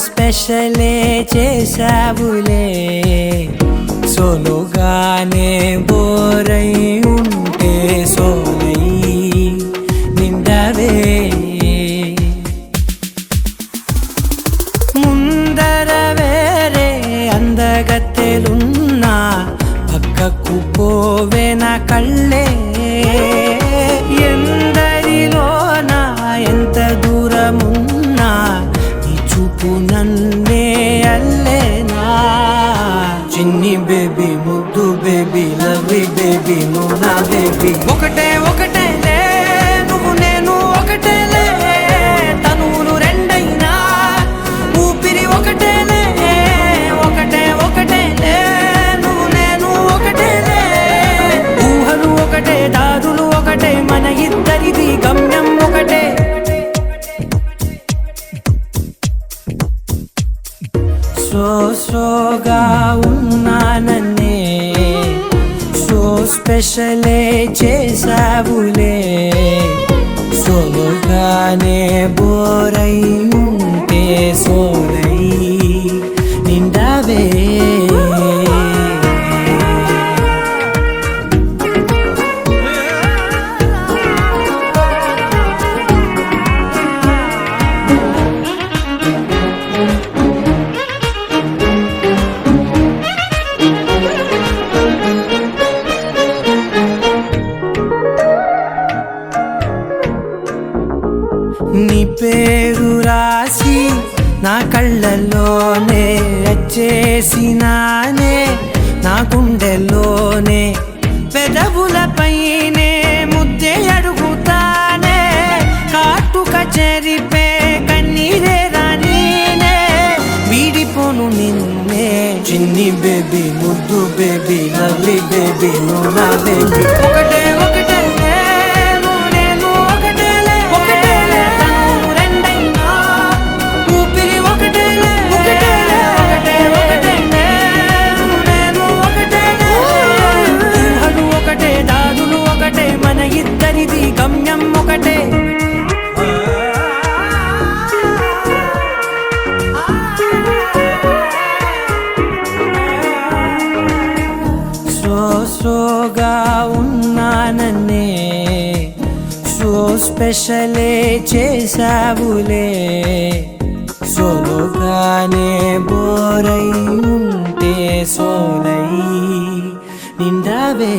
స్పెషలే చేసావులే సోలోగానే బోరై ఉంటే సోలై నిండవే ముందర వేరే అందగత్తెలున్నా పక్కకు పోవే నా కళ్ళే ఎందరిలోనా ఎంత దూరమున్నా నీ చూపు నన్నే అల్లేనా చిన్ని బేబీ ముద్దు బేబీ లవ్లీ బేబీ నువ్వు నా బేబీ ఒకటే ఒకటేలే నువ్వు నేను ఒకటేలే తనువులు రెండైనా ఊపిరి ఒకటేలే ఒకటే ఒకటేలే నువ్వు నేను ఒకటేలే ఊహలు ఒకటే దారులు ఒకటే మన ఇద్దరిది గమ్యం ఒకటే సోగా ఉన్నానన్నే సో స్పెషలే చేసావులే సోలోగానే బోరై ఉంటే సోలై నిండవే నీ పేరు రాసి నా కళ్ళల్లోనే వచ్చేసినానే నా గుండెల్లోనే పెదవులపైనే ముద్దే అడుగుతానే కాటుక చెరిపే కన్నీరే రానీనే వీడిపోను నిన్నే చిన్ని బేబీ ముద్దు బేబీ లవ్లీ బేబీ నువ్వు నా బేబీ ఒకటే ఒకటే మన ఇద్దరిది గమ్యం ఒకటే సోగా ఉన్నానన్నే సో స్పెషలే చేసావులే సోలోగానే బోరై ఉంటే సోలై నిండవే